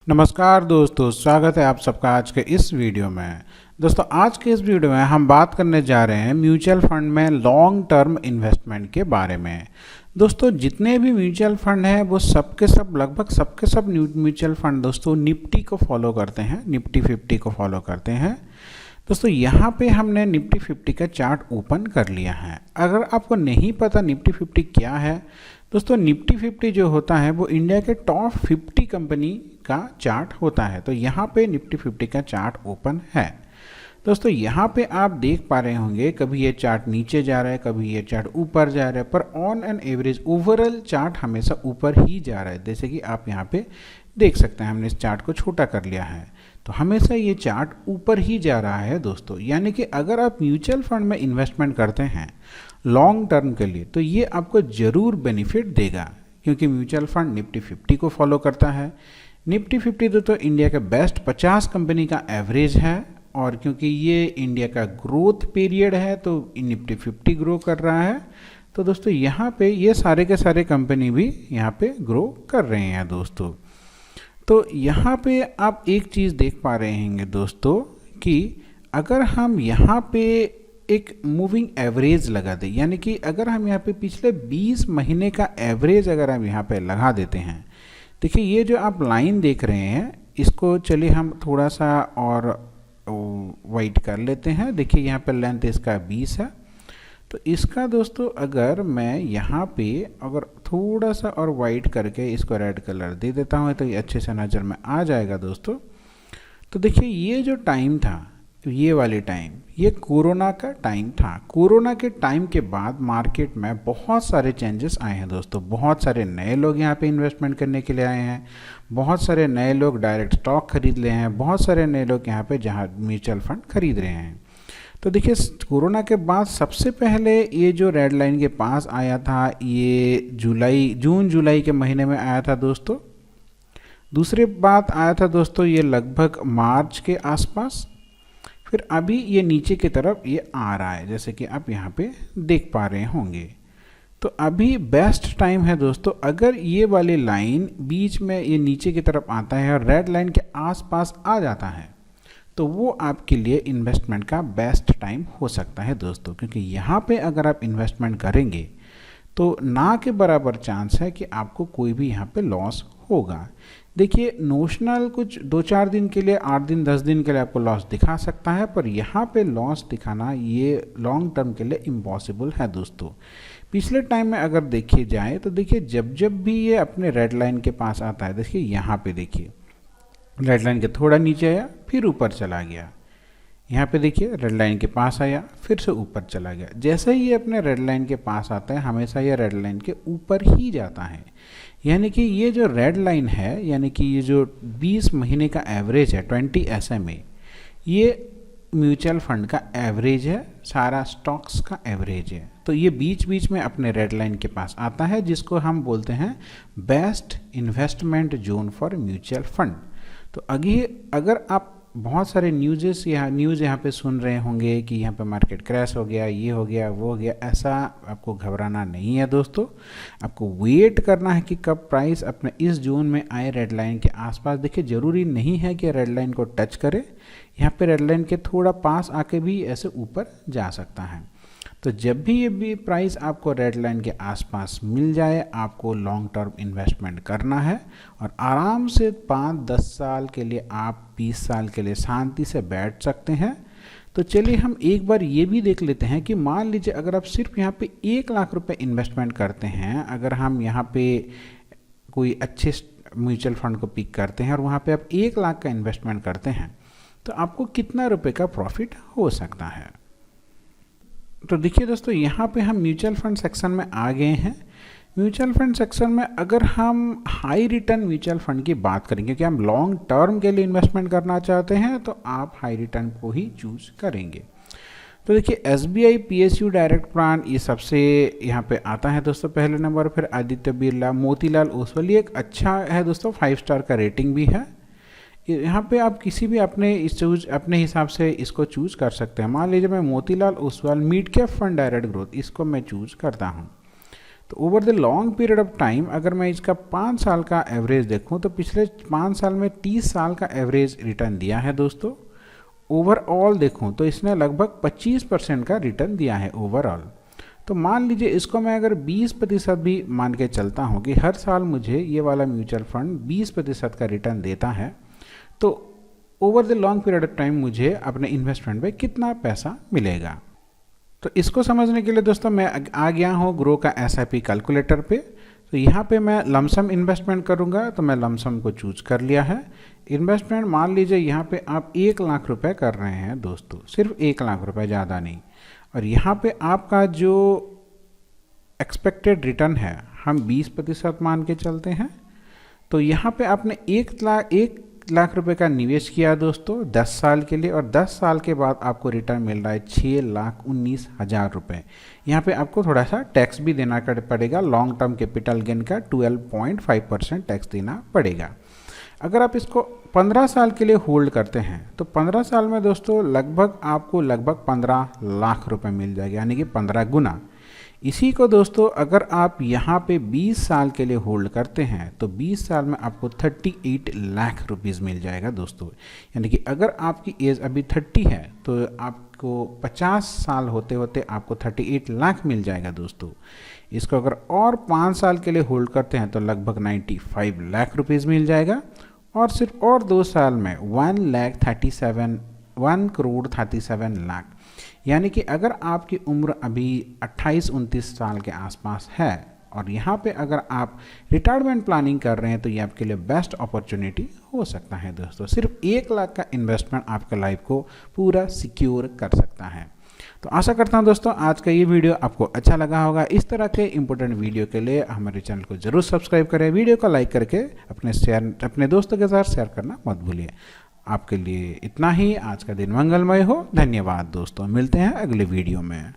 नमस्कार दोस्तों, स्वागत है आप सबका आज के इस वीडियो में। दोस्तों आज के इस वीडियो में हम बात करने जा रहे हैं म्यूचुअल फंड में लॉन्ग टर्म इन्वेस्टमेंट के बारे में। दोस्तों जितने भी म्यूचुअल फंड हैं वो सबके सब लगभग सबके सब म्यूचुअल फंड दोस्तों निफ्टी को फॉलो करते हैं, निफ्टी 50 को फॉलो करते हैं। दोस्तों यहाँ पे हमने निफ्टी 50 का चार्ट ओपन कर लिया है। अगर आपको नहीं पता निफ्टी 50 क्या है, दोस्तों निफ्टी 50 जो होता है वो इंडिया के टॉप 50 कंपनी का चार्ट होता है। तो यहाँ पे निफ्टी 50 का चार्ट ओपन है। दोस्तों यहाँ पे आप देख पा रहे होंगे कभी ये चार्ट नीचे जा रहा है, कभी ये चार्ट ऊपर जा रहा है, पर on an average overall chart हमेशा ऊपर ही जा रहा है। जैसे कि आप यहाँ पे देख सकते हैं, हमने इस चार्ट को छोटा कर लिया है, तो हमेशा ये चार्ट ऊपर ही जा रहा है दोस्तों। यानी कि अगर आप म्यूचुअल फंड में इन्वेस्टमेंट करते हैं लॉन्ग टर्म के लिए तो ये आपको ज़रूर बेनिफिट देगा, क्योंकि म्यूचुअल फंड निफ्टी 50 को फॉलो करता है। निफ्टी 50 तो इंडिया के बेस्ट 50 कंपनी का एवरेज है, और क्योंकि ये इंडिया का ग्रोथ पीरियड है तो निफ्टी 50 ग्रो कर रहा है। तो दोस्तों यहाँ पे ये सारे के सारे कंपनी भी यहाँ पे ग्रो कर रहे हैं दोस्तों। तो यहाँ पे आप एक चीज़ देख पा रहे होंगे दोस्तों कि अगर हम यहाँ पे एक मूविंग एवरेज लगा दें, यानी कि अगर हम यहाँ पे पिछले 20 महीने का एवरेज अगर हम यहाँ पे लगा देते हैं, देखिए ये जो आप लाइन देख रहे हैं इसको चलिए हम थोड़ा सा और वाइट कर लेते हैं। देखिए यहाँ पे लेंथ इसका 20 है, तो इसका दोस्तों अगर मैं यहाँ पे अगर थोड़ा सा और वाइट करके इसको रेड कलर दे देता हूँ तो ये अच्छे से नज़र में आ जाएगा दोस्तों। तो देखिए ये जो टाइम था, ये वाली टाइम, ये कोरोना का टाइम था। कोरोना के टाइम के बाद मार्केट में बहुत सारे चेंजेस आए हैं दोस्तों। बहुत सारे नए लोग यहाँ पे इन्वेस्टमेंट करने के लिए आए हैं, बहुत सारे नए लोग डायरेक्ट स्टॉक खरीद रहे हैं, बहुत सारे नए लोग यहाँ पे जहाँ म्यूचुअल फंड खरीद रहे हैं। तो देखिए कोरोना के बाद सबसे पहले ये जो रेड लाइन के पास आया था ये जून जुलाई के महीने में आया था दोस्तों। दूसरी बात आया था दोस्तों ये लगभग मार्च के आसपास। फिर अभी ये नीचे की तरफ ये आ रहा है, जैसे कि आप यहाँ पे देख पा रहे होंगे। तो अभी बेस्ट टाइम है दोस्तों, अगर ये वाली लाइन बीच में ये नीचे की तरफ आता है और रेड लाइन के आसपास आ जाता है तो वो आपके लिए इन्वेस्टमेंट का बेस्ट टाइम हो सकता है दोस्तों। क्योंकि यहाँ पे अगर आप इन्वेस्टमेंट करेंगे तो ना के बराबर चांस है कि आपको कोई भी यहाँ पे लॉस होगा। देखिए नोशनल कुछ 2-4 दिन के लिए, 8 दिन 10 दिन के लिए आपको लॉस दिखा सकता है, पर यहाँ पे लॉस दिखाना ये लॉन्ग टर्म के लिए इम्पॉसिबल है दोस्तों। पिछले टाइम में अगर देखी जाए तो देखिए जब जब भी ये अपने रेड लाइन के पास आता है, देखिए यहाँ पे देखिए रेड लाइन के थोड़ा नीचे आया फिर ऊपर चला गया, यहाँ पे देखिए रेड लाइन के पास आया फिर से ऊपर चला गया। जैसे ही ये अपने रेड लाइन के पास आता है हमेशा ये रेड लाइन के ऊपर ही जाता है। यानी कि ये जो रेड लाइन है, यानी कि ये जो 20 महीने का एवरेज है 20 SMA, ये म्यूचुअल फंड का एवरेज है, सारा स्टॉक्स का एवरेज है। तो ये बीच बीच में अपने रेड लाइन के पास आता है, जिसको हम बोलते हैं best investment zone for mutual fund. तो अगर आप बहुत सारे न्यूज़ यहाँ पे सुन रहे होंगे कि यहाँ पे मार्केट क्रैश हो गया, ये हो गया, वो हो गया, ऐसा आपको घबराना नहीं है दोस्तों। आपको वेट करना है कि कब प्राइस अपने इस जोन में आए रेड लाइन के आसपास। देखिए ज़रूरी नहीं है कि रेड लाइन को टच करे, यहाँ पे रेड लाइन के थोड़ा पास आके भी ऐसे ऊपर जा सकता है। तो जब भी ये भी प्राइस आपको रेड लाइन के आसपास मिल जाए आपको लॉन्ग टर्म इन्वेस्टमेंट करना है, और आराम से 5-10 साल के लिए, आप 20 साल के लिए शांति से बैठ सकते हैं। तो चलिए हम एक बार ये भी देख लेते हैं कि मान लीजिए अगर आप सिर्फ यहाँ पे 1 लाख रुपए इन्वेस्टमेंट करते हैं, अगर हम यहाँ पे कोई अच्छे म्यूचुअल फंड को पिक करते हैं और वहाँ पे आप 1 लाख का इन्वेस्टमेंट करते हैं तो आपको कितना रुपए का प्रॉफिट हो सकता है। तो देखिए दोस्तों यहाँ पे हम म्यूचुअल फंड सेक्शन में आ गए हैं। म्यूचुअल फंड सेक्शन में अगर हम हाई रिटर्न म्यूचुअल फंड की बात करेंगे कि हम लॉन्ग टर्म के लिए इन्वेस्टमेंट करना चाहते हैं तो आप हाई रिटर्न को ही चूज करेंगे। तो देखिए SBI PSU डायरेक्ट प्लान ये सबसे यहाँ पे आता है दोस्तों पहले नंबर। फिर आदित्य बिरला, मोतीलाल ओसवाल, ये एक अच्छा है दोस्तों, 5 स्टार का रेटिंग भी है। यहाँ पे आप किसी भी अपने हिसाब से इसको चूज़ कर सकते हैं। मान लीजिए मैं Motilal Oswal mid cap fund direct growth इसको मैं चूज़ करता हूँ, तो over the long period of time अगर मैं इसका 5 साल का एवरेज देखूं तो पिछले 5 साल में 30 साल का एवरेज रिटर्न दिया है दोस्तों। ओवरऑल देखूं तो इसने लगभग 25% का रिटर्न दिया है ओवरऑल। तो मान लीजिए इसको मैं अगर 20% भी मान के चलता हूं कि हर साल मुझे ये वाला म्यूचुअल फंड 20% का रिटर्न देता है, तो over the long period of time मुझे अपने इन्वेस्टमेंट पे कितना पैसा मिलेगा। तो इसको समझने के लिए दोस्तों मैं आ गया हूँ ग्रो का SIP कैलकुलेटर पे। तो यहाँ पे मैं लमसम इन्वेस्टमेंट करूँगा, तो मैं लमसम को चूज कर लिया है। इन्वेस्टमेंट मान लीजिए यहाँ पे आप 1 लाख रुपए कर रहे हैं दोस्तों, सिर्फ 1 लाख रुपए, ज़्यादा नहीं। और यहाँ पे आपका जो एक्सपेक्टेड रिटर्न है हम 20% मान के चलते हैं। तो यहाँ पे आपने 1 लाख रुपए का निवेश किया दोस्तों 10 साल के लिए, और 10 साल के बाद आपको रिटर्न मिल रहा है 6,19,000 रुपये। यहाँ पे आपको थोड़ा सा टैक्स भी देना पड़ेगा, लॉन्ग टर्म कैपिटल गेन का 12.5% टैक्स देना पड़ेगा। अगर आप इसको 15 साल के लिए होल्ड करते हैं तो 15 साल में दोस्तों आपको लगभग 15 लाख रुपए मिल जाएगा, यानी कि 15 गुना। इसी को दोस्तों अगर आप यहाँ पे 20 साल के लिए होल्ड करते हैं तो 20 साल में आपको 38 लाख रुपीज़ मिल जाएगा दोस्तों। यानी कि अगर आपकी एज अभी 30 है तो आपको 50 साल होते होते आपको 38 लाख मिल जाएगा दोस्तों। इसको अगर और 5 साल के लिए होल्ड करते हैं तो लगभग 95 लाख रुपीज़ मिल जाएगा, और सिर्फ और 2 साल में 1 करोड़ 37 लाख। यानी कि अगर आपकी उम्र अभी 28-29 साल के आसपास है और यहाँ पे अगर आप रिटायरमेंट प्लानिंग कर रहे हैं तो ये आपके लिए बेस्ट अपॉर्चुनिटी हो सकता है दोस्तों। सिर्फ 1 लाख का इन्वेस्टमेंट आपके लाइफ को पूरा सिक्योर कर सकता है। तो आशा करता हूं दोस्तों आज का ये वीडियो आपको अच्छा लगा होगा। इस तरह के इंपॉर्टेंट वीडियो के लिए हमारे चैनल को जरूर सब्सक्राइब करें, वीडियो को लाइक करके अपने दोस्तों के साथ शेयर करना मत भूलिए। आपके लिए इतना ही। आज का दिन मंगलमय हो। धन्यवाद दोस्तों, मिलते हैं अगले वीडियो में।